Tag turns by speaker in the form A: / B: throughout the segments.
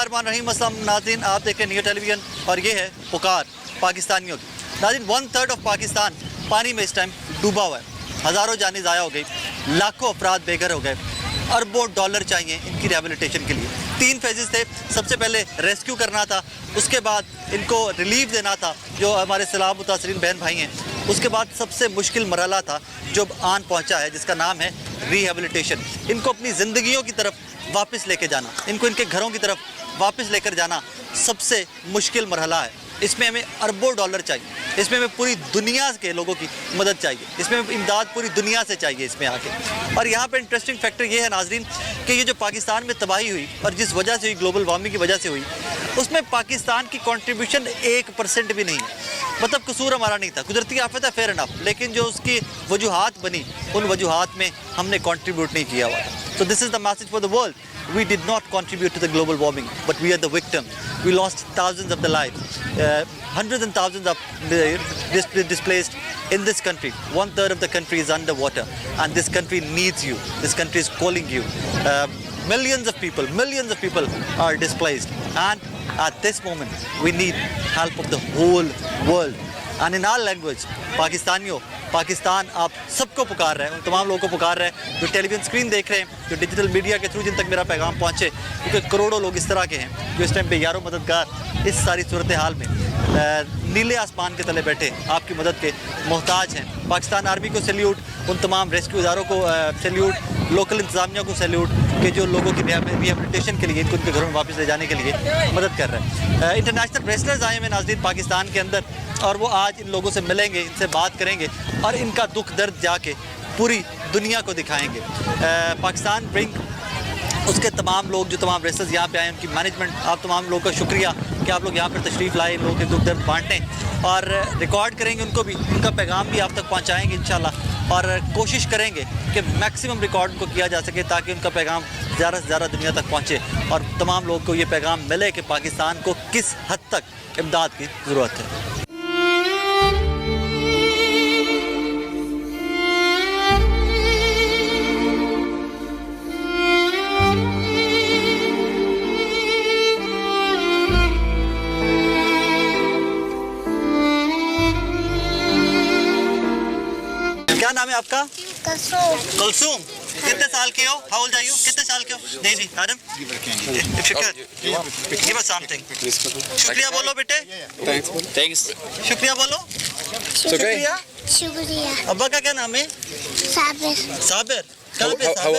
A: बिस्मिल्लाहिर्रहमानिर्रहीम। अस्सलाम नाज़रीन, आप देख रहे हैं नियो टेलीविज़न और ये है पुकार पाकिस्तानियों की। नाज़रीन, 1/3 ऑफ पाकिस्तान पानी में इस टाइम डूबा हुआ है। हज़ारों जानें ज़ाया हो गई, लाखों अफराद बेघर हो गए, अरबों डॉलर चाहिए इनकी रिहेबिलिटेशन के लिए। 3 फेजेस थे। सबसे पहले रेस्क्यू करना था, उसके बाद इनको रिलीफ देना था जो हमारे सैलाब मुतासरीन बहन भाई हैं, उसके बाद सबसे मुश्किल मरहला था जो आन पहुंचा है जिसका नाम है रिहेबिलिटेशन। इनको अपनी ज़िंदगियों की तरफ वापस लेके जाना, इनको इनके घरों की तरफ वापस लेकर जाना सबसे मुश्किल मरहला है। इसमें हमें अरबों डॉलर चाहिए, इसमें हमें पूरी दुनिया के लोगों की मदद चाहिए, इसमें इमदाद पूरी दुनिया से चाहिए इसमें आके। और यहाँ पे इंटरेस्टिंग फैक्टर ये है नाजरीन कि ये जो पाकिस्तान में तबाही हुई और जिस वजह से हुई, ग्लोबल वार्मिंग की वजह से हुई, उसमें पाकिस्तान की कंट्रीब्यूशन 1% भी नहीं है। मतलब कसूर हमारा नहीं था, कुदरती आफत है, फेयर इनफ, लेकिन जो उसकी वजूहात बनी उन वजूहात में हमने कंट्रीब्यूट नहीं किया हुआ। So this is the message for the world. We did not contribute to the global warming, but we are the victim. We lost thousands of the lives, hundreds and thousands of displaced in this country. 1/3 of the country is underwater, and this country needs you. This country is calling you. Millions of people are displaced, and at this moment, we need help of the whole world. And in our language, पाकिस्तानियों, पाकिस्तान आप सबको पुकार रहे हैं, उन तमाम लोगों को पुकार रहे हैं जो टेलीविज़न स्क्रीन देख रहे हैं, जो डिजिटल मीडिया के थ्रू जिन तक मेरा पैगाम पहुँचे, क्योंकि करोड़ों लोग इस तरह के हैं जो इस टाइम पे यारों मददगार इस सारी सूरत हाल में नीले आसमान के तले बैठे आपकी मदद के मोहताज हैं। पाकिस्तान आर्मी को सैल्यूट, उन तमाम रेस्क्यू इदारों को सैल्यूट, लोकल इंतज़ामिया को सैल्यूट कि जो लोगों की रिहेबिलिटेशन के लिए, इनको उनके घरों में वापस ले जाने के लिए मदद कर रहे हैं। इंटरनेशनल रेसलर्स आए हैं नाज़रीन पाकिस्तान के अंदर, और वो आज इन लोगों से मिलेंगे, इनसे बात करेंगे और इनका दुख दर्द जाके पूरी दुनिया को दिखाएंगे। पाकिस्तान रिंग, उसके तमाम लोग, जो तमाम रेसलर्स यहाँ पे आए, उनकी मैनेजमेंट, आप तमाम लोगों का शुक्रिया कि आप लोग यहाँ पर तशरीफ़ लाए, इन लोगों के दुख दर्द बांटें और रिकॉर्ड करेंगे उनको भी, उनका पैगाम भी आप तक पहुँचाएँगे इंशाल्लाह, और कोशिश करेंगे कि मैक्सिमम रिकॉर्ड को किया जा सके ताकि उनका पैगाम ज़्यादा से ज़्यादा दुनिया तक पहुँचे और तमाम लोगों को ये पैगाम मिले कि पाकिस्तान को किस हद तक इमदाद की ज़रूरत है। क्या नाम है आपका? कुलसूम। कितने साल के हो? How old are you? कितने साल के हो? Daisy, Adam? If you could, give us something. शुक्रिया बोलो बेटे। Thanks. शुक्रिया बोलो। शुक्रिया। अब्बा का क्या नाम है? साबिर। साबिर।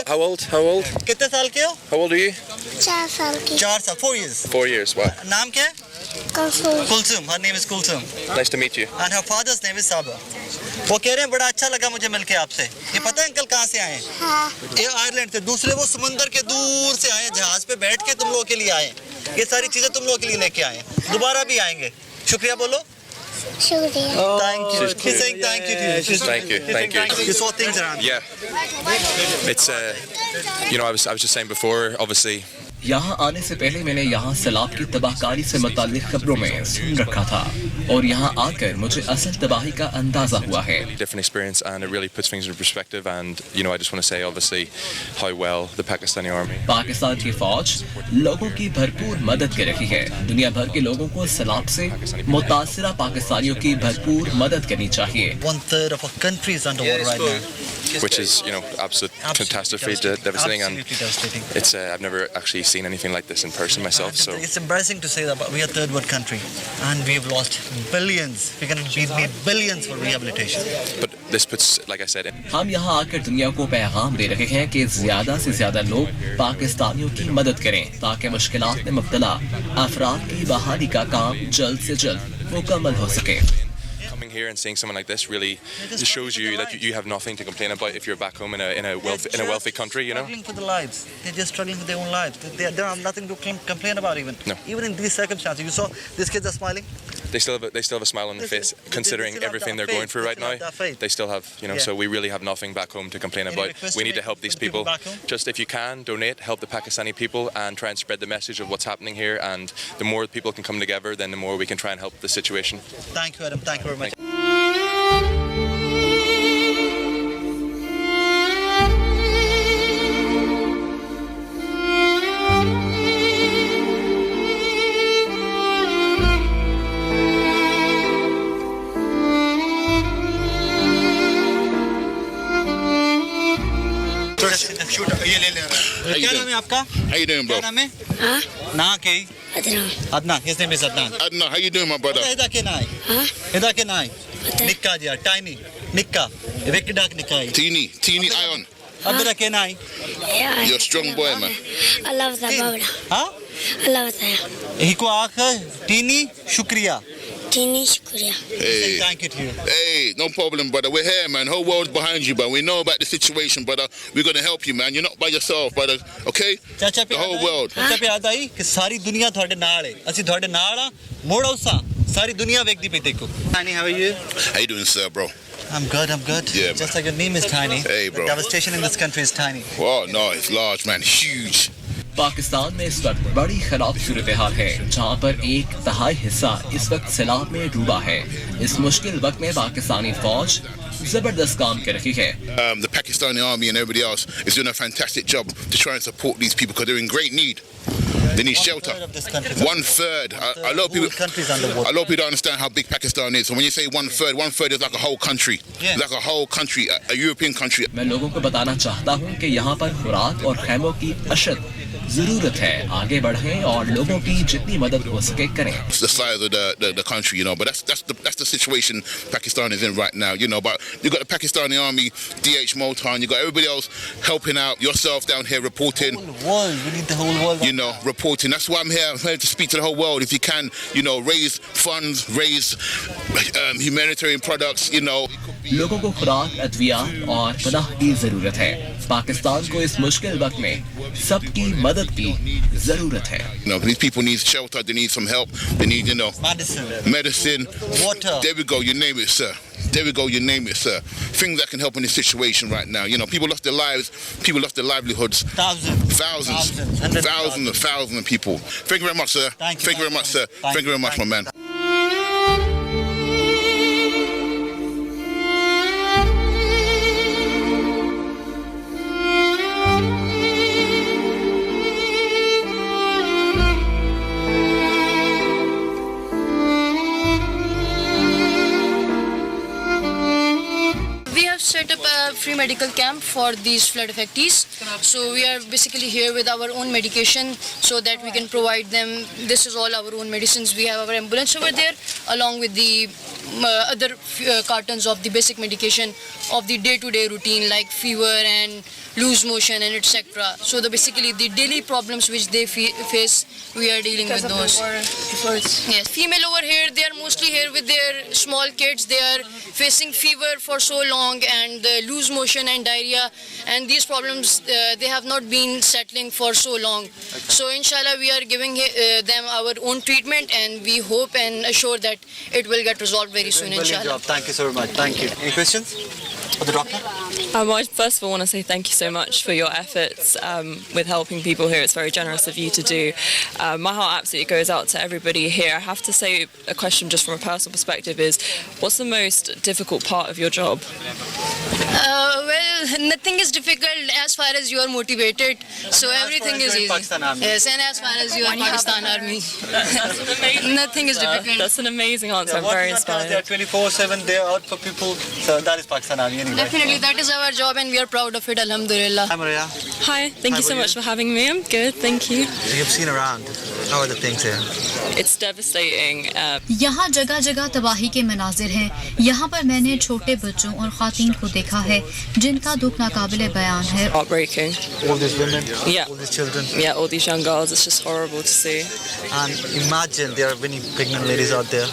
B: How old?
A: कितने साल के हो?
B: How old are you?
C: 4 साल की।
A: 4 साल, 4 years.
B: 4 years, wow.
A: नाम क्या है? Kulsoom. Her name is Kulsum.
B: Nice to meet you.
A: And her father's name is Sabir. वो कह रहे हैं बड़ा अच्छा लगा मुझे मिलके आपसे। ये पता है अंकल कहाँ से आए हैं?
C: हाँ।
A: ये आयरलैंड से, दूसरे वो समुंदर के दूर से आए, जहाज पे बैठ के तुम लोगों के लिए आए। ये सारी चीजें तुम लोगों के लिए लेके आए, दोबारा भी आएंगे। शुक्रिया बोलो।
C: शुक्रिया।
A: Thank you. She's saying thank you to you.
B: Thank you.
A: You saw things around.
B: Yeah. It's I was just saying before, obviously.
D: यहाँ आने से पहले मैंने यहाँ सैलाब की तबाहकारी से मुताल्लिक खबरों में सुन रखा था और यहाँ आकर मुझे असल तबाही का अंदाजा हुआ है।
B: Different experience and it really puts things in perspective and I just want to say obviously how well the Pakistani army.
D: Pakistan की फौज लोगों की भरपूर मदद कर रही है। दुनिया भर के लोगों को सैलाब से मुतासिरा पाकिस्तानियों की भरपूर मदद करनी चाहिए।
A: 1/3 of our country is underwater right now.
B: Which is, absolutely catastrophically devastating, and it's I've never actually seen anything like this in person myself. So
A: it's embarrassing to say that, but we are third world country, and we have lost billions. We need billions for rehabilitation.
B: But this puts, like I said,
D: हम यहाँ आकर दुनिया को पैगाम दे रहे हैं कि ज्यादा से ज्यादा लोग पाकिस्तानियों की मदद करें ताकि मुश्किलात में मुब्तला अफराद की बहाली का काम जल्द से जल्द मुकम्मल हो सके।
B: coming here and seeing someone like this really just shows you that you have nothing to complain about if you're back home in a wealthy country,
A: Struggling for their lives. They're just struggling for their own lives. They have nothing to complain about even.
B: No.
A: Even in these circumstances, you saw these kids are smiling.
B: They still have a smile on their face, considering everything they're going through right now. They still have, so we really have nothing back home to complain about. We need to help these people. Just if you can, donate, help the Pakistani people and try and spread the message of what's happening here. And the more people can come together, then the more we can try and help the situation.
A: Thank you, Adam. Thank you very much. क्या नाम है आपका?
E: How you doing, bro?
A: क्या नाम है?
C: Huh?
A: ना के
C: Adnan.
A: Adnan. His name is Adnan.
E: Adnan, how you doing, my brother?
A: इधर के नाई.
C: Huh?
A: इधर के नाई.
C: Pata hai.
A: निक्का जी, tiny. निक्का. Wicked dark निक्का है.
E: Teeny Ion.
A: अबे के नाई.
C: Yeah.
E: You're a strong boy, man.
C: I love the Bawla.
A: हाँ?
C: I love that.
A: इको आख टीनी शुक्रिया.
C: Tini shukriya.
E: Hey.
A: Thank you to you.
E: Hey, no problem, brother. We're here, man. Whole world's behind you, but we know about the situation, brother. We're gonna help you, man. You're not by yourself, brother. Okay?
A: ਚਾਚਾ
E: The whole world.
A: ਚਾਚਾ पे ਆਦਾ ਹੀ ਕਿ ਸਾਰੀ ਦੁਨੀਆ ਤੁਹਾਡੇ ਨਾਲ ਹੈ ਅਸੀਂ ਤੁਹਾਡੇ ਨਾਲ ਆ ਮੋੜ ਆਉਸਾ ਸਾਰੀ ਦੁਨੀਆ ਵੇਖਦੀ ਪਈ ਦੇਖੋ Tiny, how are you?
E: How you doing, sir, bro?
A: I'm good.
E: Yeah,
A: Just like your name is Tiny.
E: Hey, bro.
A: The devastation in this country is tiny.
E: Oh, no, it's large, man. Huge.
D: Pakistan में इस वक्त बड़ी खराब सूरत हाल है जहाँ पर एक तिहाई हिस्सा इस वक्त सैलाब में डूबा है। इस मुश्किल वक्त में पाकिस्तानी फौज जबरदस्त काम कर रही है।
E: The Pakistani army and everybody else is doing a fantastic job to try and support these people because they're in great need. They need shelter.
A: 1/3 of this country.
E: 1/3. A lot of people.
A: Countries underwater.
E: A lot of people don't understand how big Pakistan is. So when you say 1/3, 1/3 is like a whole country.
A: Yeah.
E: Like a whole country, a European country.
D: मैं लोगों को बताना चाहता हूँ कि यहाँ पर खुराक और खैमों की अशद जरूरत है। आगे बढ़ें और लोगों की जितनी मदद हो सके करें।
E: It's the size of the country, you know. But that's the situation Pakistan is in right now, you know. But you got the Pakistani army, DH Moultan, you got everybody else helping out. Yourself down here reporting.
A: Whole world. We need the whole world.
E: You know, reporting. That's why I'm here. I'm here to speak to the whole world. If you can, you know, raise funds, raise humanitarian products, you know.
D: लोगों को खुराक, अद्विया और पनाह की जरूरत है। पाकिस्तान को इस मुश्किल वक्त में सबकी मदद की जरूरत है।
E: You know, these people need shelter. They need some help. They need, you know, medicine,
A: Water.
E: There we go. You name it, sir. There we go. You name it, sir. Things that can help in this situation right now. You know, people lost their lives. People lost their livelihoods.
A: Thousands.
E: Thousands of people. Thank you very much, sir.
A: Thank you
E: very much, sir. Thank you very much, my man.
F: Set up a free medical camp for these flood affectees. So we are basically here with our own medication so that we can provide them. This is all our own medicines. We have our ambulance over there along with the other cartons of the basic medication of the day-to-day routine like fever and loose motion and etc. So basically the daily problems which they face, we are dealing with those. Yes, female over here, they are mostly here with their small kids. They are facing fever for so long and loose motion and diarrhea, and these problems they have not been settling for so long. So inshallah we are giving them our own treatment, and we hope and assure that it will get resolved very soon, inshallah.
A: Job. Thank you so much. Thank you. Any questions for the doctor?
G: I first of all want to say thank you so much for your efforts with helping people here. It's very generous of you to do. My heart absolutely goes out to everybody here. I have to say a question just from a personal perspective is, what's the most difficult part of your job?
F: Well, nothing is difficult as far as you are motivated. So everything is easy. Yes, and as far as you are Pakistan Army, nothing is difficult.
G: That's an amazing answer. I'm very inspired.
A: They are 24/7. They are out for people. So that is Pakistan Army anyway.
F: Definitely, that is our job, and we are proud of it. Alhamdulillah.
A: Hi Maria.
G: Hi, thank you so much for having me. I'm good, thank you.
A: You've seen around. How are the things here?
G: It's devastating.
H: यहाँ जगह जगह तबाही के मनाजिर हैं। यहाँ पर मैंने छोटे बच्चों और खातीन को देखा है जिनका दुख नाकाबिले बयान है।
G: Heartbreaking.
A: All these women,
G: Yeah.
A: all these children.
G: Yeah, all these young girls. It's just horrible to see.
A: And imagine there are many pregnant ladies out there.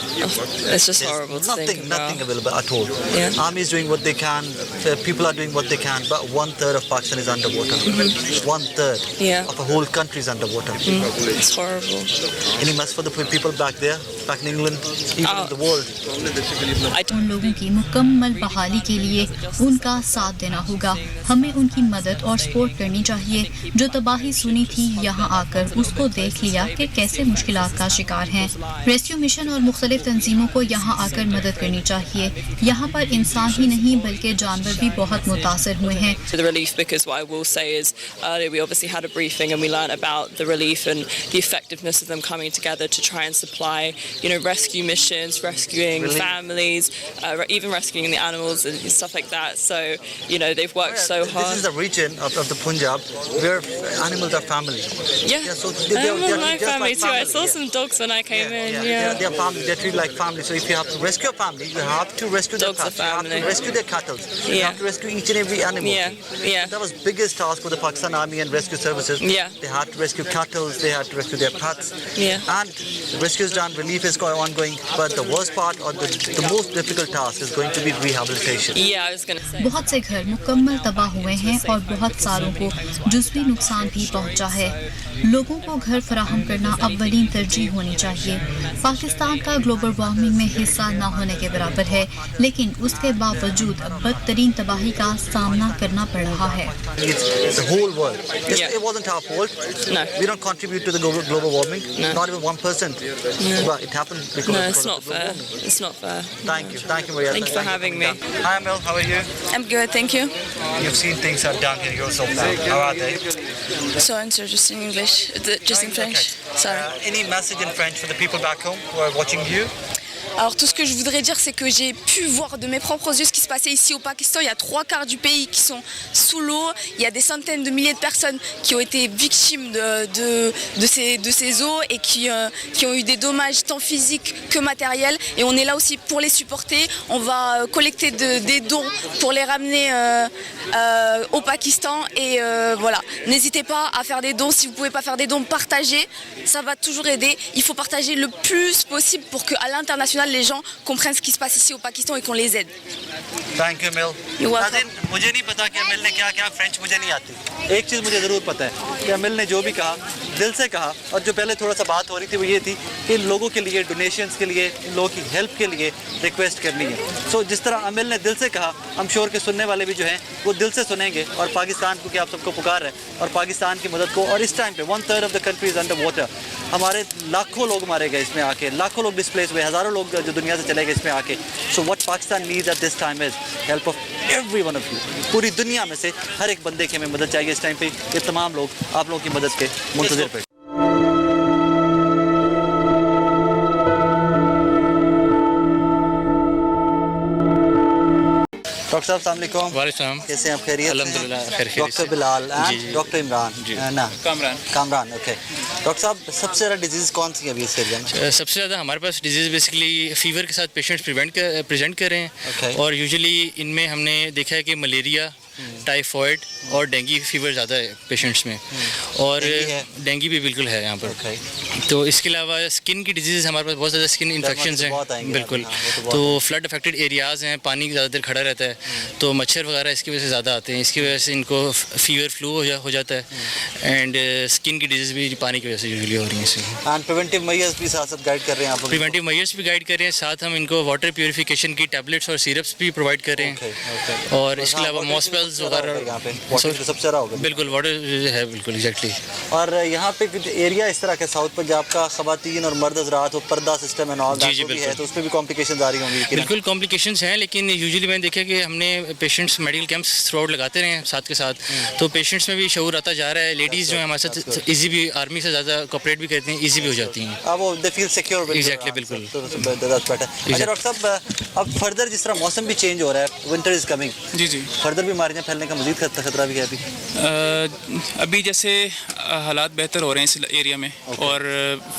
G: It's just horrible to think about.
A: Nothing available at all.
G: Yeah.
A: Army is doing what they can. People are doing what they can. But 1/3 of Pakistan is underwater. 1/3
G: Yeah.
A: of a whole country is underwater.
G: It's horrible.
A: Any mess for the people back there, back in England, even in the world.
H: उन लोगों की मुकम्मल बहाली के लिए उनका साथ देना होगा। हमें उनकी मदद और सपोर्ट करनी चाहिए। जो तबाही सुनी थी यहाँ आकर उसको देख लिया कि कैसे मुश्किलात का शिकार हैं। रेस्क्यू मिशन और मुख्तलिफ तंजीमों को यहाँ आकर मदद करनी चाहिए। यहाँ पर इंसान ही नहीं बल्कि जानवर भी बहुत मुतासर हुए हैं।
G: The relief, because what I will say is earlier we obviously had a briefing and we learnt about the relief and the effectiveness effectiveness of them coming together to try and supply, rescue missions, rescuing families, even rescuing the animals and stuff like that. So, they've worked so hard.
A: This is the region of the Punjab where animals are family.
G: Yeah,
A: so
G: animals are my family too. I saw some dogs when I came in. Yeah.
A: They're family. They're treated like family. So if you have to rescue a family, you have to rescue their
G: Dogs are
A: pets. You
G: family.
A: have to rescue their cattle. You have to rescue each and every animal.
G: Yeah.
A: That was biggest task for the Pakistan Army and Rescue Services.
G: Yeah.
A: They had to rescue cattle. They had to rescue their pets.
G: Yeah.
A: And rescue is done. Relief is ongoing. But the worst part or the most difficult task is going to be rehabilitation.
G: Yeah, I was going to say.
H: बहुत से घर मुकम्मल तबाह हुए हैं और बहुत सारों को जुज़वी नुकसान भी पहुंचा है। लोगों को घर फराहम करना अव्वलीन तरजीह होनी चाहिए। पाकिस्तान का ग्लोबल वार्मिंग में हिस्सा न होने के बराबर है, लेकिन उसके बावजूद बदतरीन तबाही का सामना करना पड़ रहा है।
A: It's the whole world. It wasn't our fault.
G: No.
A: We don't contribute to the global warming.
G: No.
A: Not even 1%. But it happened because
G: No,
A: of
G: it's
A: the
G: not
A: global
G: fair.
A: warming.
G: It's not fair.
A: Thank you, Maria.
G: Thank you for having me.
A: Hi, Emil. How are you?
I: I'm good, thank you.
A: You've seen things are down here yourself now. How are they?
I: So answer just in English, just in French. Sorry.
A: Any message in French for the people back home who are watching you?
I: Alors tout ce que je voudrais dire, c'est que j'ai pu voir de mes propres yeux ce qui se passait ici au Pakistan. Il y a 3/4 du pays qui sont sous l'eau. Il y a des centaines de milliers de personnes qui ont été victimes de ces eaux et qui ont eu des dommages tant physiques que matériels. Et on est là aussi pour les supporter. On va collecter des dons pour les ramener au Pakistan. Et voilà, n'hésitez pas à faire des dons. Si vous ne pouvez pas faire des dons, partagez. Ça va toujours aider. Il faut partager le plus possible pour qu'à l'international, les gens comprennent ce qui se passe ici au Pakistan et qu'on les aide.
A: Thank you, Emil.
I: You're welcome.
A: नाज़रीन, मुझे नहीं पता कि अमिल ने क्या कहा, French मुझे नहीं आती। एक चीज़ मुझे ज़रूर पता है कि अमिल ने जो भी कहा दिल से कहा, और जो पहले थोड़ा सा बात हो रही थी वो ये थी कि लोगों के लिए डोनेशंस के लिए, लोगों की हेल्प के लिए रिक्वेस्ट करनी है। सो जिस तरह अमिल ने दिल से कहा, हम श्योर के सुनने वाले भी जो हैं वो दिल से सुनेंगे और पाकिस्तान को, कि आप सबको पुकार है और पाकिस्तान की मदद को। और इस टाइम पे 1/3 of the country is under water. हमारे लाखों लोग मारे गए इसमें आके, लाखों लोग डिस्प्लेस हुए, हज़ारों लोग जो दुनिया से चले गए इसमें आके। So what Pakistan needs at this time is help of every one of you. पूरी दुनिया में से हर एक बंदे की हमें मदद चाहिए इस टाइम पे। ये तमाम लोग आप लोगों की मदद के मुंतज़िर पे। डॉक्टर साहब अस्सलाम वालेकुम।
J: वालेकुम।
A: कैसे हैं आप? खैरियत?
J: अल्हम्दुलिल्लाह खैरियत।
A: Doctor Bilal and doctor Imran ना कामरान। ओके डॉक्टर साहब, सबसे ज़्यादा डिजीज़ कौन सी है अभी इस एरिया में?
J: सबसे ज़्यादा हमारे पास डिजीज़ बेसिकली फीवर के साथ पेशेंट्स प्रेजेंट कर रहे हैं। और यूजुअली इनमें हमने देखा है कि मलेरिया, टाइफॉइड और डेंगू फीवर ज़्यादा है पेशेंट्स में। और डेंगू भी बिल्कुल है यहाँ पर। तो इसके अलावा स्किन की डिजीज़ हमारे पास बहुत ज़्यादा स्किन इन्फेक्शंस हैं बिल्कुल। तो फ्लड अफेक्टेड एरियाज़ हैं, पानी ज़्यादातर खड़ा रहता है, तो मच्छर वगैरह इसकी वजह से ज़्यादा आते हैं। इसकी वजह से इनको फीवर फ्लू हो जाता है। एंड स्किन की डिजीज़ भी पानी की वजह से यूजुअली हो रही हैं।
A: एंड प्रिवेंटिव मेजर्स भी साथ साथ गाइड कर रहे हैं आप?
J: प्रिवेंटिव मेजर्स भी गाइड कर रहे हैं, साथ हम इनको वाटर प्योरीफिकेशन की टैबलेट्स और सिरप्स भी प्रोवाइड कर रहे हैं। और इसके अलावा मॉस्पेल्स वगैरह
A: सबसे ज़्यादा होगा।
J: बिल्कुल वाटर है, बिल्कुल एग्जैक्टली।
A: और यहाँ पे एरिया इस तरह के साउथ पंजाब का, ख़वातीन और मर्द हज़रात, वो पर्दा सिस्टम है और भी है, तो उस पर भी कॉम्प्लिकेशंस आ रही होंगी?
J: बिल्कुल कॉम्प्लिकेशंस हैं, लेकिन यूजुअली मैंने देखा कि हमने patients medical camps through out लगाते रहे हैं साथ के साथ, तो पेशेंट्स में भी शऊर आता जा रहा है। लेडीज़ जो है हमारे साथ ईजी भी, आर्मी से ज़्यादा कोऑपरेट भी करती हैं, ईजी भी हो जाती हैं।
A: अब वो दे फील सिक्योर।
J: एग्जैक्टली बिल्कुल।
A: अच्छा डॉक्टर साहब, अब फर्दर जिस तरह मौसम भी चेंज हो रहा है, विंटर इज़ कमिंग, जी फर्दर बीमारियाँ फैलने का मज़ीद खतरा भी है
K: अभी जैसे हालात बेहतर हो रहे हैं इस एरिया में। और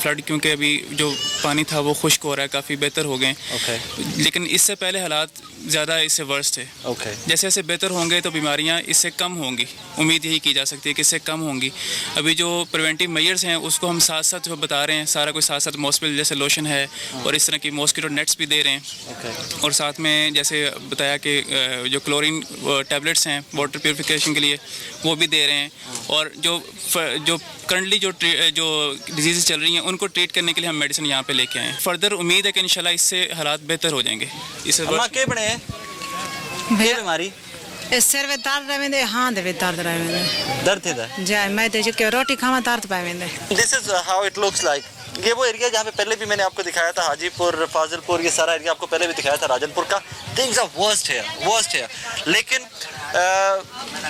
K: फ्लड क्योंकि अभी जो पानी था वो खुश्क हो रहा है, काफ़ी बेहतर हो गए। लेकिन इससे पहले हालात ज़्यादा इससे वर्स थे। जैसे जैसे बेहतर होंगे तो बीमारियां इससे कम होंगी, उम्मीद यही की जा सकती है कि इससे कम होंगी। अभी जो प्रिवेंटिव मेजर्स हैं उसको हम साथ साथ जो बता रहे हैं, सारा कुछ साथ साथ मॉस्किटो जैसे लोशन है और इस तरह की मॉस्किटो नेट्स भी दे रहे हैं। और साथ में जैसे बताया कि जो क्लोरीन टैबलेट्स हैं वाटर प्योरीफिकेशन के लिए वो भी दे रहे हैं। और जो करंटली जो डिजीज़ चल रही हैं उनको ट्रीट करने के लिए हम मेडिसिन यहाँ पे लेके आए हैं। फर्दर उम्मीद है कि इंशाल्लाह इससे हालात बेहतर हो जाएंगे।
A: बीमारी
L: सिर में दर्द रहंदे, हां दे दर्द रहंदे,
A: दर्द थेदा
L: जा मैं ते जो रोटी खावा दर्द पावेंदे।
A: This is how it looks like. ये वो एरिया जहाँ पे पहले भी मैंने आपको दिखाया था, हाजीपुर, फाजिलपुर, ये सारा एरिया आपको पहले भी दिखाया था राजनपुर का। थिंग्स आर वर्स्ट है, लेकिन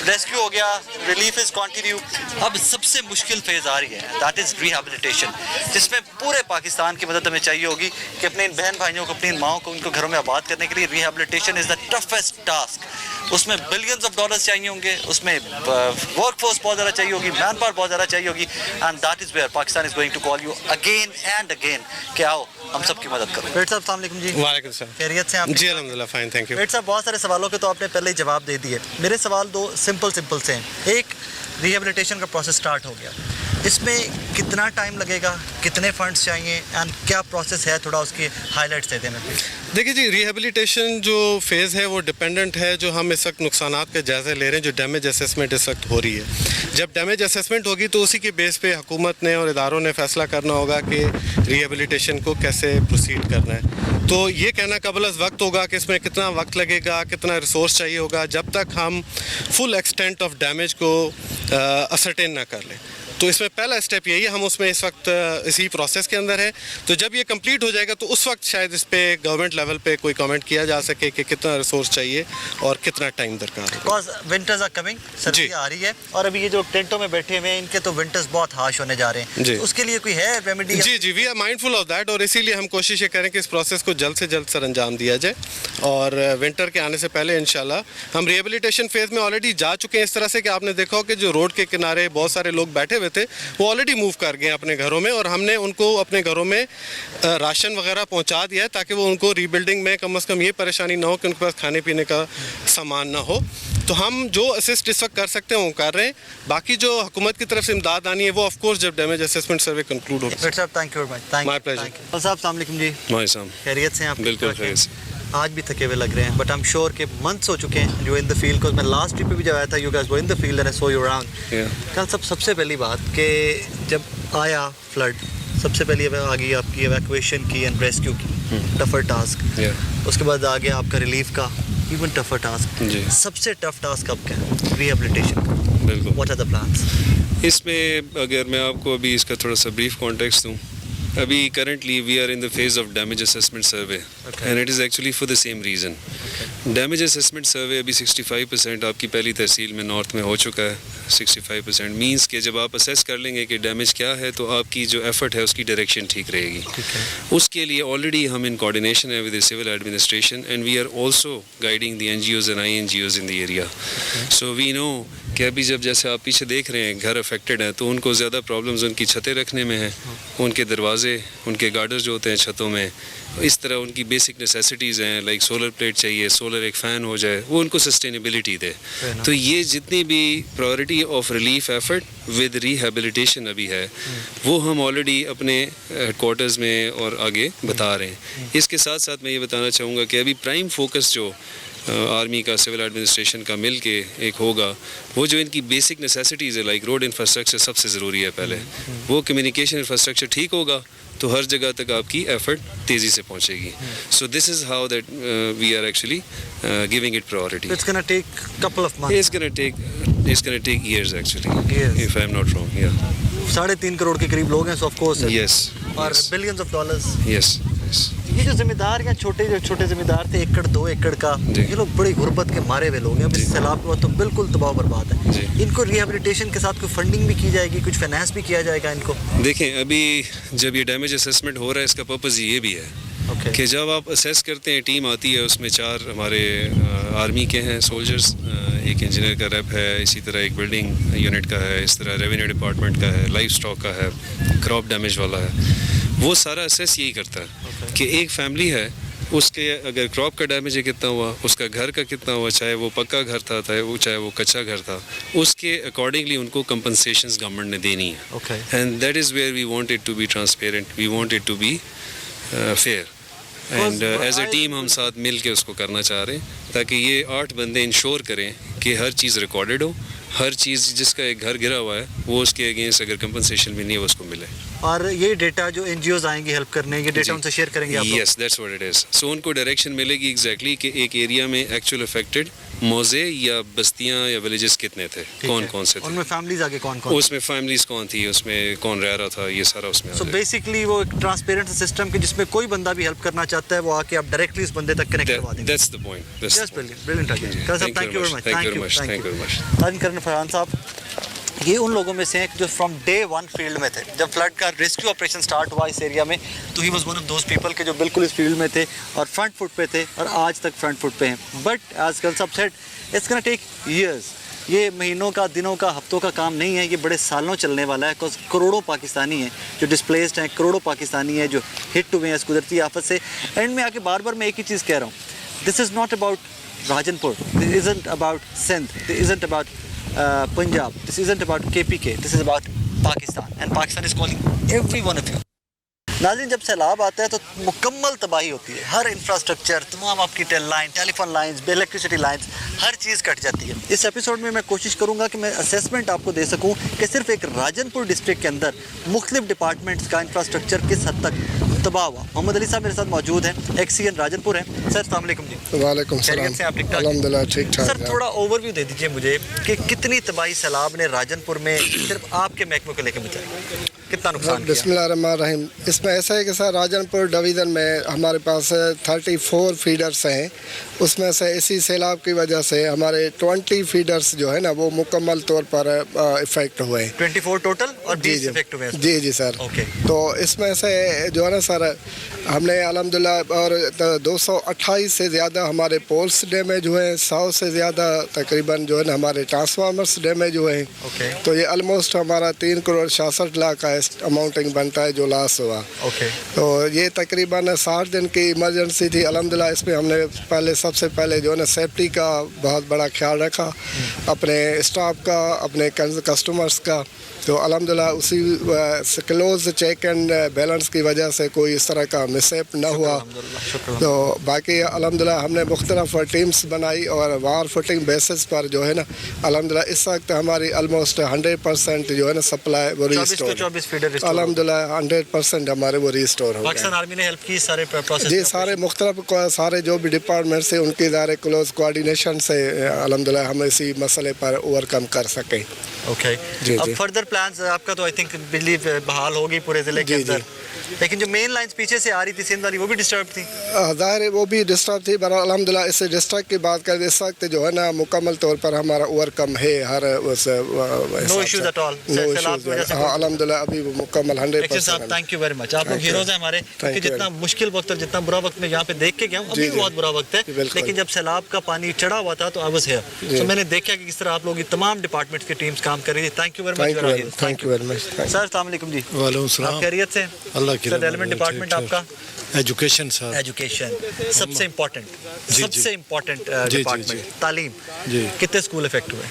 A: रेस्क्यू हो गया, रिलीफ इज कंटिन्यू। अब सबसे मुश्किल फेज आ रही है, दैट इज रिहेबिलिटेशन, जिसमें पूरे पाकिस्तान की मदद हमें चाहिए होगी कि अपने इन बहन भाइयों को, अपनी इन माओं को, उनको घरों में आबाद करने के लिए rehabilitation is the toughest task. उसमें बिलियंस ऑफ डॉलर्स चाहिए होंगे, उसमें वर्क फोर्स बहुत ज़्यादा चाहिए होगी, मैन पावर बहुत ज़्यादा चाहिए होगी, and that is where Pakistan is going to call you again and again कि आओ हम सबकी मदद करो। पेट साहब अस्सलाम वालेकुम जी।
M: वालेकुम सलाम।
A: खैरियत से आप?
M: जी अल्हम्दुलिल्लाह फाइन, थैंक यू।
A: पेट साहब बहुत सारे सवालों के तो आपने पहले ही जवाब दे दिए। मेरे सवाल दो सिंपल से हैं। एक, रिहेबिलिटेशन का प्रोसेस स्टार्ट हो गया, इसमें कितना टाइम लगेगा, कितने फंड्स चाहिए एंड क्या प्रोसेस है, थोड़ा उसकी हाईलाइट्स दे देना प्लीज।
M: देखिए जी, रिहेबिलिटेशन जो फेज़ है वो डिपेंडेंट है, जो हम इस वक्त नुकसानात के जायज़े ले रहे हैं, जो डैमेज असेसमेंट इस वक्त हो रही है। जब डैमेज असेसमेंट होगी तो उसी के बेस पे हुकूमत ने और इदारों ने फ़ैसला करना होगा कि रिहेबिलिटेशन को कैसे प्रोसीड करना है। तो ये कहना कबल अज़ वक्त होगा कि इसमें कितना वक्त लगेगा, कितना रिसोर्स चाहिए होगा, जब तक हम फुल एक्सटेंट ऑफ डैमेज को असरटेन ना कर लें। तो इसमें पहला स्टेप यही है, हम उसमें इस वक्त इसी प्रोसेस के अंदर है। तो जब ये कंप्लीट हो जाएगा तो उस वक्त शायद इस पे गवर्नमेंट लेवल पे कोई कमेंट किया जा सके कि कितना रिसोर्स चाहिए और कितना टाइम दरकार है।
A: बिकॉज विंटर्स आर कमिंग, सर्दी आ रही है, और अभी ये जो टेंटों में बैठे हुए हैं इनके तो विंटर्स बहुत हार्श होने जा रहे हैं।
M: जी।
A: तो उसके लिए कोई है रेमेडी?
M: जी, we are mindful of that, और इसीलिए हम कोशिश ये करें कि इस प्रोसेस को जल्द से जल्द सर अंजाम दिया जाए, और विंटर के आने से पहले इंशाल्लाह हम रिहेबिलिटेशन फेज़ में ऑलरेडी जा चुके हैं। इस तरह से कि आपने देखा हो कि जो रोड के किनारे बहुत सारे लोग बैठे हुए थे वो ऑलरेडी मूव कर गए अपने घरों में, और हमने उनको अपने घरों में राशन वगैरह पहुंचा दिया है ताकि वो उनको रीबिल्डिंग में कम से कम ये परेशानी ना हो कि उनके पास खाने पीने का सामान ना हो। तो हम जो असिस्ट इस वक्त कर सकते हैं वो कर रहे हैं। बाकी जो हुकूमत की तरफ से इमदाद आनी है वो ऑफ कोर्स जब डैमेज असेसमेंट सर्वे कंक्लूड होगा।
A: Thank you very much.
M: My pleasure.
A: साहब अस्सलाम वालेकुम जी।
B: वालेकुम।
A: खैरियत से हैं आप?
B: बिल्कुल खैरियत से।
A: आज भी थके हुए लग रहे हैं, बट आई एम श्योर कि मंथ्स हो चुके हैं जो इन द फील्ड, को मैं लास्ट ट्रिप पे भी जब आया था, you guys were in the field and I saw you around. कल सबसे पहली बात कि जब आया फ्लड, सबसे पहले आ गई आपकी एवैक्यूएशन की एंड रेस्क्यू की, टफर टास्क। उसके बाद आ गया आपका रिलीफ का इवन टफर टास्क। सबसे टफ टास्क अब क्या है? रिहेबिलिटेशन का।
B: बिल्कुल।
A: What are the plans?
B: इसमें अगर मैं आपको अभी इसका थोड़ा सा ब्रीफ कॉन्टेक्स्ट दूँ, अभी currently we are in the phase of damage assessment survey, and it is actually for the same reason. Damage assessment survey अभी 65% आपकी पहली तहसील में नॉर्थ में हो चुका है। 65% मीन्स कि जब आप असेस कर लेंगे कि डैमेज क्या है तो आपकी जो एफर्ट है उसकी डायरेक्शन ठीक रहेगी। उसके लिए ऑलरेडी हम इन कोऑर्डिनेशन है with the civil administration, and we are also guiding the NGOs and INGOs in the area. So we know कि अभी जब जैसे आप पीछे देख रहे हैं घर अफेक्टेड हैं तो उनको ज़्यादा प्रॉब्लम्स उनकी छतें रखने में हैं, उनके दरवाजे, उनके गार्डर्स जो होते हैं छतों में, इस तरह उनकी बेसिक नेसेसिटीज़ हैं, लाइक सोलर प्लेट चाहिए, सोलर एक फ़ैन हो जाए, वो उनको सस्टेनेबिलिटी दे। तो ये जितनी भी priority of relief effort with rehabilitation अभी है वो हम ऑलरेडी अपने हेडक्वार्टर्स में और आगे बता रहे हैं। इसके साथ साथ मैं ये बताना चाहूँगा कि अभी प्राइम फोकस जो आर्मी का, सिविल एडमिनिस्ट्रेशन का मिल के एक होगा, वो जो इनकी बेसिक नेसेसिटीज़ है लाइक रोड इंफ्रास्ट्रक्चर सबसे ज़रूरी है पहले, वो कम्युनिकेशन इंफ्रास्ट्रक्चर ठीक होगा तो हर जगह तक आपकी एफर्ट तेज़ी से पहुंचेगी। So this is how that we are actually giving it priority.
A: It's gonna take couple of months.
B: It's gonna take years actually, if I'm not wrong. Yeah.
A: 3.5 crore के करीब लोग हैं, so of course.
B: Yes.
A: और billions of dollars.
B: Yes.
A: ये जो जिम्मेदार या छोटे जिम्मेदार थे 1-2 एकड़ का, ये लोग बड़ी गुर्बत के मारे हुए लोग हैं। अब इस सैलाब के बाद तो बिल्कुल तबाह बर्बाद है। इनको रिहेबिलिटेशन के साथ कोई फंडिंग भी की जाएगी, कुछ फाइनेंस भी किया जाएगा इनको?
B: देखें, अभी जब ये डैमेज असेसमेंट हो रहा है इसका पर्पज़ ये भी है कि जब आप असेस करते हैं, टीम आती है, उसमें 4 हमारे आर्मी के हैं सोल्जर्स, एक इंजीनियर का रेप है, इसी तरह एक बिल्डिंग यूनिट का है, इस तरह रेवेन्यू डिपार्टमेंट का है, लाइफ स्टॉक का है, क्रॉप डैमेज वाला है। वो सारा असेस यही करता है कि एक फैमिली है, उसके अगर क्रॉप का डैमेज है कितना हुआ, उसका घर का कितना हुआ, चाहे वो पक्का घर था चाहे वो कच्चा घर था, उसके अकॉर्डिंगली उनको कंपनसेशंस गवर्नमेंट ने देनी है। And that is where we want it to be transparent, we want it to be fair, and as a team हम साथ मिल के उसको करना चाह रहे हैं ताकि ये 8 बंदे इंश्योर करें कि हर चीज़ रिकॉर्डेड हो, हर चीज़ जिसका एक घर गिरा हुआ है वो उसके अगेंस्ट अगर कंपनसेशन भी नहीं है वो उसको मिले।
A: और ये डेटा जो NGOs आएंगे हेल्प करने, ये डेटा उनसे शेयर करेंगे आप?
B: Yes, that's what it is. So उनको डायरेक्शन मिलेगी एग्जैक्टली कि एक एरिया में एक्चुअल अफेक्टेड
N: मौजे या बस्तियां या विलेजेस कितने थे, कौन कौन से थे,
A: उनमें फैमिलीज आगे कौन कौन,
N: उसमें फैमिलीज कौन थी, उसमें कौन रह रहा था, ये सारा उसमें।
A: सो बेसिकली वो एक ट्रांसपेरेंट सिस्टम कि जिसमें कोई बंदा भी हेल्प करना चाहता है वो आके आप डायरेक्टली उस बंदे तक कनेक्ट करवा देंगे।
N: That's the point.
A: Just brilliant thank you very much.
N: Thank you very much.
A: Karan Farhan साहब, ये उन लोगों में से हैं जो फ्रॉम डे वन फील्ड में थे। जब फ्लड का रेस्क्यू ऑपरेशन स्टार्ट हुआ इस एरिया में तो he was one of those people के जो बिल्कुल इस फील्ड में थे और फ्रंट फुट पे थे और आज तक फ्रंट फुट पे हैं। बट एज कल सब said it's gonna take years. ये महीनों का, दिनों का, हफ्तों का काम नहीं है, ये बड़े सालों चलने वाला है। बिकॉज करोड़ों पाकिस्तानी हैं जो डिस्प्लेस्ड हैं, करोड़ों पाकिस्तानी हैं जो हिट हुए हैं इस कुदरती आफत से। एंड में आके बार बार मैं एक ही चीज़ कह रहा हूँ, this is not about Rajanpur, this isn't about Sindh, this isn't about Punjab, this isn't about KPK, this is about Pakistan and Pakistan is calling every one of you. नाज़रीन, जब सैलाब आता है तो मुकम्मल तबाही होती है। हर इंफ्रास्ट्रक्चर, तमाम आपकी टेलीफोन लाइंस, इलेक्ट्रिसिटी लाइंस, हर चीज़ कट जाती है। इस एपिसोड में मैं कोशिश करूंगा कि मैं असेसमेंट आपको दे सकूं कि सिर्फ एक राजनपुर डिस्ट्रिक्ट के अंदर मुख्तलिफ डिपार्टमेंट्स का इंफ्रास्ट्रक्चर किस हद तक तबाह हुआ। मोहम्मद अली साहब मेरे साथ मौजूद हैं, एक्सीएन राजनपुर हैं। सर अस्सलाम वालेकुम जी।
O: वालेकुम सलाम। अल्हम्दुलिल्लाह ठीक ठाक।
A: सर थोड़ा ओवरव्यू दे दीजिए मुझे कि कितनी तबाही सैलाब ने राजनपुर में सिर्फ आपके महकमे को लेकर मचाई, कितना नुकसान किया?
O: बिस्मिल्लाहिर्रहमानिर्रहीम। इसमें ऐसा है कि सर राजनपुर डिवीज़न में हमारे पास 34 फीडर्स हैं। उसमें से इसी सैलाब की वजह से हमारे 20 फीडर्स जो है ना वो मुकम्मल तौर पर इफेक्ट हुए हैं।
A: 24 टोटल और 20 इफेक्ट हुए हैं।
O: जी सर।
A: ओके।
O: तो इसमें से जो है ना सर हमने अल्हम्दुलिल्लाह और 228 से ज़्यादा हमारे पोल्स डैमेज हुए हैं, 100 से ज़्यादा तकरीबन जो है ना हमारे ट्रांसफार्मर्स डैमेज हुए हैं।
A: ओके।
O: तो ये ऑलमोस्ट हमारा 3 करोड़ 66 लाख का अमाउंटिंग बनता है जो लॉस हुआ।
A: ओके।
O: तो ये तकरीबन 60 दिन की इमरजेंसी थी। अल्हम्दुलिल्लाह इसमें हमने सबसे पहले जो है ना सेफ्टी का बहुत बड़ा ख्याल रखा, अपने स्टाफ का, अपने कस्टमर्स का। तो अल्हम्दुलिल्लाह उसी क्लोज चेक एंड बैलेंस की वजह से कोई इस तरह का मिसहैप न हुआ। तो बाकी अल्हम्दुलिल्लाह हमने मुख्तलिफ टीम्स बनाई और वार फुटिंग बेसिस पर जो है ना अल्हम्दुलिल्लाह इस वक्त हमारी ऑलमोस्ट 100% जो है ना सप्लाई वो रिस्टोर, अल्हम्दुलिल्लाह 100% हमारे वो रिस्टोर हो गए।
A: पाकिस्तान आर्मी ने हेल्प की सारे प्रोसेस?
O: जी, सारे मुख्तलिफ सारे जो भी डिपार्टमेंट्स हैं उनके इदारे क्लोज कोऑर्डिनेशन से अल्हम्दुलिल्लाह हम इसी मसले पर ओवरकम कर सकें।
A: ओके। अब फर्दर प्लान्स आपका तो आई थिंक बिजली बहाल होगी पूरे ज़िले के अंदर, लेकिन जो मेन लाइंस पीछे से आ रही थी सिंध वाली वो भी डिस्टर्ब थी?
O: ज़ाहिर है वो भी डिस्टर्ब थी, पर अल्हम्दुलिल्लाह इस डिस्ट्रिक्ट की बात करें इस वक्त जो है ना मुकम्मल तौर पर हमारा ओवरकम है हर उस
A: नो इश्यूज एट ऑल।
O: हाँ अल्हम्दुलिल्लाह अभी वो मुकम्मल 100%।
A: Thank you very much. आप लोग हीरोज हैं हमारे, क्योंकि जितना मुश्किल वक्त और जितना बुरा वक्त मैं यहाँ पे देख के गया हूँ, अभी बहुत बुरा वक्त है, लेकिन जब सैलाब का पानी चढ़ा हुआ था तो आई वाज हियर, तो मैंने देखा कि किस तरह आप लोग तमाम डिपार्टमेंट्स की टीम्स काम कर रही थी। Thank you very much.
O: Thank you very much
A: sir. अस्सलाम वालेकुम जी।
P: वालेकुम सलाम।
A: आप खैरियत से?
P: अल्लाह की रहमत।
A: डेवलपमेंट डिपार्टमेंट आपका?
P: Education sir.
A: एजुकेशन सबसे इम्पोर्टेंट डिपार्टमेंट। तालीम।
P: जी।
A: कितने स्कूल इफेक्ट हुए?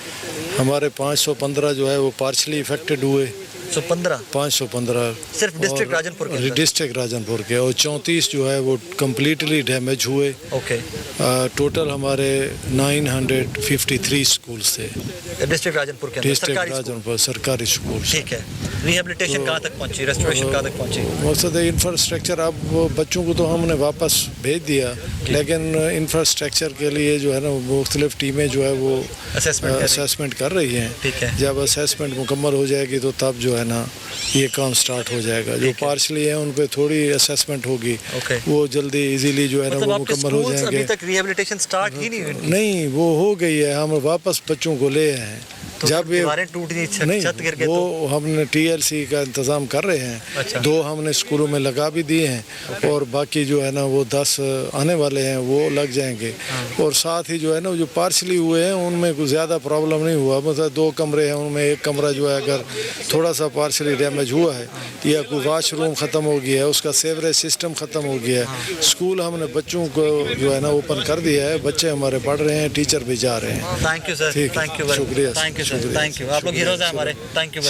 P: हमारे 515 जो है वो पार्शली इफेक्टेड हुए।
A: 515 सिर्फ डिस्ट्रिक्ट राजनपुर के?
P: डिस्ट्रिक्ट राजनपुर के। और 34 जो है वो कम्प्लीटली डैमेज हुए।
A: ओके।
P: टोटल हमारे 953 स्कूल थे
A: डिस्ट्रिक्ट राजनपुर के अंदर।
P: डिस्ट्रिक्ट राजनपुर सरकारी स्कूल।
A: ठीक है। रिहेबिलिटेशन कहाँ तक पहुँची, रेस्टोरेशन कहाँ तक पहुँची?
P: मकसद इंफ्रास्ट्रक्चर अब बच्चों को तो हमने वापस भेज दिया, लेकिन इंफ्रास्ट्रक्चर के लिए जो है ना मुख्तलिफ टीमें जो है वो असेसमेंट कर रही हैं।
A: ठीक है।
P: जब असेसमेंट मुकम्मल हो जाएगी तो तब जो है ना ये काम स्टार्ट हो जाएगा। जो पार्शली है उन पे थोड़ी असेसमेंट होगी, वो जल्दी इजीली जो है ना वो मुकम्मल हो जाएंगे।
A: अभी तक रिहेबिलिटेशन स्टार्ट ही नहीं हुई?
P: नहीं, वो हो गई है, हम वापस बच्चों को ले आए हैं।
A: तो
P: जब
A: दीवारें टूट गई, छत गिर गई,
P: वो हमने TLC का इंतज़ाम कर रहे हैं।
A: अच्छा।
P: 2 हमने स्कूलों में लगा भी दिए हैं और बाकी जो है ना वो 10 आने वाले हैं वो लग जाएंगे। और साथ ही जो है ना जो पार्शली हुए हैं उनमें कुछ ज़्यादा प्रॉब्लम नहीं हुआ। मतलब 2 कमरे हैं, उनमें एक कमरा जो है अगर थोड़ा सा पार्शली डैमेज हुआ है या कोई वाशरूम ख़त्म हो गया है, उसका सेवरेज सिस्टम ख़त्म हो गया है। स्कूल हमने बच्चों को जो है ना ओपन कर दिया है, बच्चे हमारे पढ़ रहे हैं, टीचर भी जा रहे हैं।
A: Thank you sir. Thank you,
P: शुक्रिया।
A: Thank you. आप लोग हीरोज हैं हमारे। Thank you.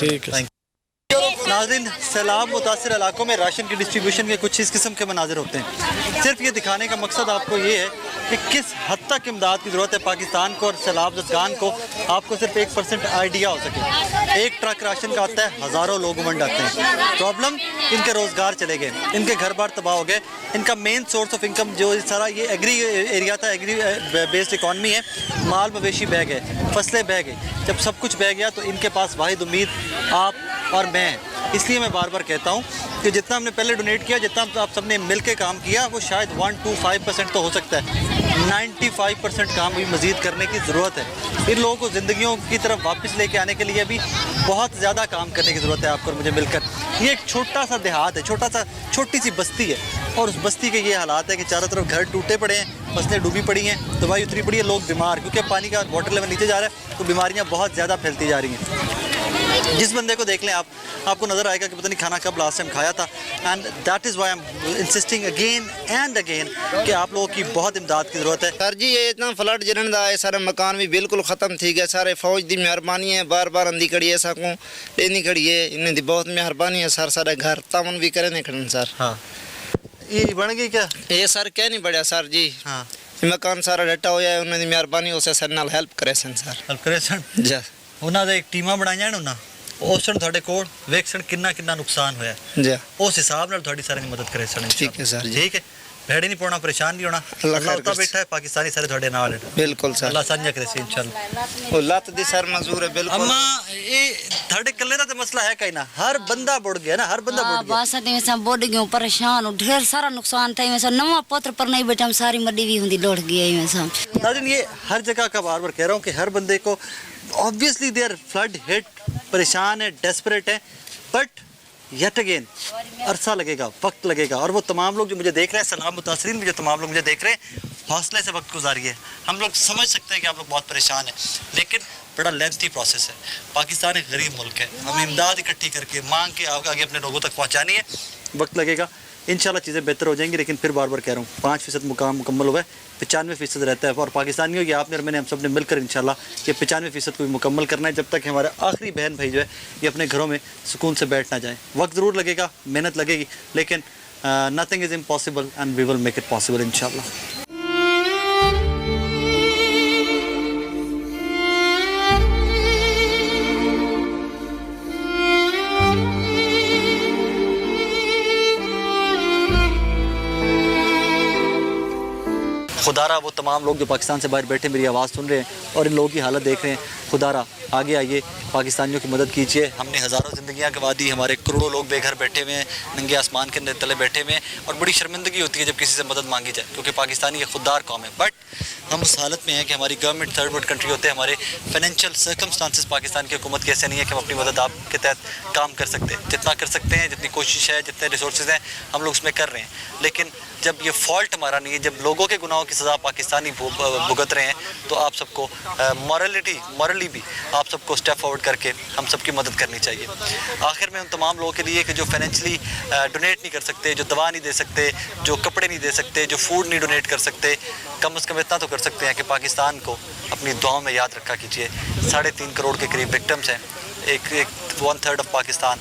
A: नाज़रीन, सैलाब मुतासिर इलाकों में राशन की डिस्ट्रीब्यूशन के कुछ इस किस्म के मनाजिर होते हैं। सिर्फ ये दिखाने का मकसद आपको ये है कि किस हद तक इमदाद की ज़रूरत है पाकिस्तान को और सैलाब ज़दगान को, आपको सिर्फ 1% आइडिया हो सके। एक ट्रक राशन का आता है, हज़ारों लोग उमंड आते हैं। प्रॉब्लम, इनके रोज़गार चले गए, इनके घर बार तबाह हो गए, इनका मेन सोर्स ऑफ इनकम जो सारा ये एग्री एरिया था, एग्री बेस्ड इकॉनमी है, माल मवेशी बह गए, फसलें बह गई। जब सब कुछ बह गया तो इनके पास वाहिद उम्मीद आप और मैं हैं। इसलिए मैं बार बार कहता हूँ कि जितना हमने पहले डोनेट किया, जितना आप सबने मिल के काम किया, वो शायद 1-5% तो हो सकता है। 95% काम भी मज़ीद करने की ज़रूरत है। इन लोगों को ज़िंदगियों की तरफ वापस लेके आने के लिए भी बहुत ज़्यादा काम करने की ज़रूरत है आपको और मुझे मिलकर। ये एक छोटा सा देहात है, छोटी सी बस्ती है, और उस बस्ती के ये हालात है कि चारों तरफ घर टूटे पड़े हैं, फसलें डूबी पड़ी हैं, दवाई उतरी पड़ी है, लोग बीमार, क्योंकि पानी का वाटर लेवल नीचे जा रहा है तो बीमारियाँ बहुत ज़्यादा फैलती जा रही हैं। जिस बंदे को देख लें आप, आपको नज़र आएगा कि पता नहीं खाना कब लास्ट टाइम खाया था। And that is why I am insisting again and again कि आप लोगों की बहुत इमदाद की ज़रूरत है।
Q: सर जी ये इतना फ्लड जिन्हें दा है, सारे मकान भी बिल्कुल ख़त्म थी गए, सारे फौज की मेहरबानी है, बार बार अंधी खड़ी है, साकू लेनी खड़ी है, इन्हें दी बहुत मेहरबानी है सर, सारे घर तामन भी करे नहीं खड़न सर।
A: हाँ, ये बन गई क्या?
Q: ये सर क्या नहीं बढ़िया सर जी। हाँ, मकान सारा डटा हो जाए, उन्होंने मेहरबानी हो सर नाल हेल्प करे सर।
A: हेल्प करे सर जी, उन्होंने एक टीमा बनाई ना, उस थोड़े कोल वेख सन किन्ना नुकसान होया जी, उस हिसाब नाल थोड़ी सारे मदद करे सन।
Q: ठीक है सर, ठीक है,
A: भेड़े नहीं पौना, परेशान नहीं होना, अल्लाह ताला बैठा है, पाकिस्तानी सारे थोड़े नाल है।
Q: बिल्कुल सर,
A: अल्लाह साझा करे सी इंशाअल्लाह।
Q: वो लत दी सर मंजूर है बिल्कुल।
A: अम्मा ये थोड़े कल्ले दा मसला है कहीं ना, हर बंदा बुड़ गया ना, हर बंदा बुड़ गया।
R: बस ते सब बुड़ गयो, परेशान हो, ढेर सारा नुकसान था। मैं सब नवा पत्र पर नहीं बैठा, सारी मड्डी भी हुंदी लौट गई है। मैं सब
A: नाज़रीन ये हर जगह का बार बार कह रहा हूँ कि हर बंदे को obviously they are flood hit, परेशान है, डेस्परेट है, बट येट अगेन अरसा लगेगा, वक्त लगेगा। और वो तमाम लोग जो मुझे देख रहे हैं, सलाम मुतासरीन में जो तमाम लोग मुझे देख रहे हैं, हौसले से वक्त गुजारिए। हम लोग समझ सकते हैं कि आप लोग बहुत परेशान हैं, लेकिन बड़ा लेंथी प्रोसेस है। पाकिस्तान एक गरीब मुल्क है, हमें इमदाद इकट्ठी करके मांग के आगे अपने लोगों तक पहुँचानी है, वक्त लगेगा। इंशाल्लाह चीज़ें बेहतर हो जाएंगी, लेकिन फिर बार बार कह रहा हूँ 5% मुकाम मुकम्मल हुआ है, 95% रहता है। और पाकिस्तानियों की आपने और मैंने हम सब ने मिलकर इंशाल्लाह ये 95% को भी मुकम्मल करना है, जब तक हमारे आखिरी बहन भाई जो है ये अपने घरों में सुकून से बैठ ना जाए। वक्त ज़रूर लगेगा, मेहनत लगेगी, लेकिन nothing is impossible and we will make it possible इंशाल्लाह। खुदारा वो तमाम लोग जो पाकिस्तान से बाहर बैठे मेरी आवाज़ सुन रहे हैं और इन लोगों की हालत देख रहे हैं, खुदारा आगे आइए, पाकिस्तानियों की मदद कीजिए। हमने हज़ारों ज़िंदगियाँ गंवा दी, हमारे करोड़ों लोग बेघर बैठे हुए हैं, नंगे आसमान के तले बैठे हुए हैं, और बड़ी शर्मिंदगी होती है जब किसी से मदद मांगी जाए, क्योंकि पाकिस्तानी एक खुददार कौम है। बट हम उस हालत में हैं कि हमारी गवर्नमेंट थर्ड वर्ल्ड कंट्री होते हैं, हमारे फाइनेंशियल सर्कमस्टांसिस पाकिस्तान की हुकूमत की ऐसे नहीं है कि हम अपनी मदद आपके तहत काम कर सकते हैं। जितना कर सकते हैं, जितनी कोशिश है, जितने रिसोर्सेज हैं, हम लोग उसमें कर रहे हैं। लेकिन जब ये फॉल्ट हमारा नहीं है, जब लोगों के गुनाहों की सज़ा पाकिस्तानी भुगत रहे हैं, तो आप सबको मॉरली भी आप सबको स्टेप फॉरवर्ड करके हम सबकी मदद करनी चाहिए। आखिर में उन तमाम लोगों के लिए कि जो फाइनेंशियली डोनेट नहीं कर सकते, जो दवा नहीं दे सकते, जो कपड़े नहीं दे सकते, जो फूड नहीं डोनेट कर सकते, कम से कम इतना तो कर सकते हैं कि पाकिस्तान को अपनी दुआओं में याद रखा कीजिए। 3.5 करोड़ के करीब विक्टिम्स हैं, एक 1/3 ऑफ पाकिस्तान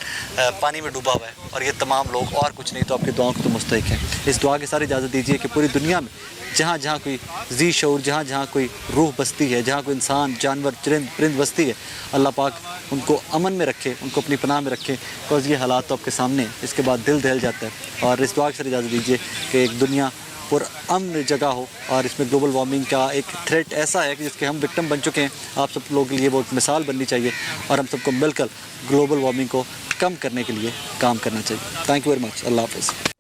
A: पानी में डूबा हुआ है, और ये तमाम लोग और कुछ नहीं तो आपकी दुआओं को तो मुस्तहिक हैं। इस दुआ के सारी इजाज़त दीजिए कि पूरी दुनिया में जहाँ जहाँ कोई जी शऊर, जहाँ जहाँ कोई रूह बसती है, जहाँ कोई इंसान, जानवर, परिंद बसती है, अल्लाह पाक उनको अमन में रखे, उनको अपनी पनाह में रखे। बिकॉज़ ये हालात तो आपके सामने हैं, इसके बाद दिल दहल जाता है। और इस दुआ के सारी इजाज़त दीजिए कि एक दुनिया पुरअमन जगह हो, और इसमें ग्लोबल वार्मिंग का एक थ्रेट ऐसा है कि जिसके हम विक्टिम बन चुके हैं। आप सब लोगों के लिए वो एक मिसाल बननी चाहिए, और हम सबको मिलकर ग्लोबल वार्मिंग को कम करने के लिए काम करना चाहिए। Thank you very much. Allah हाफ़िज़।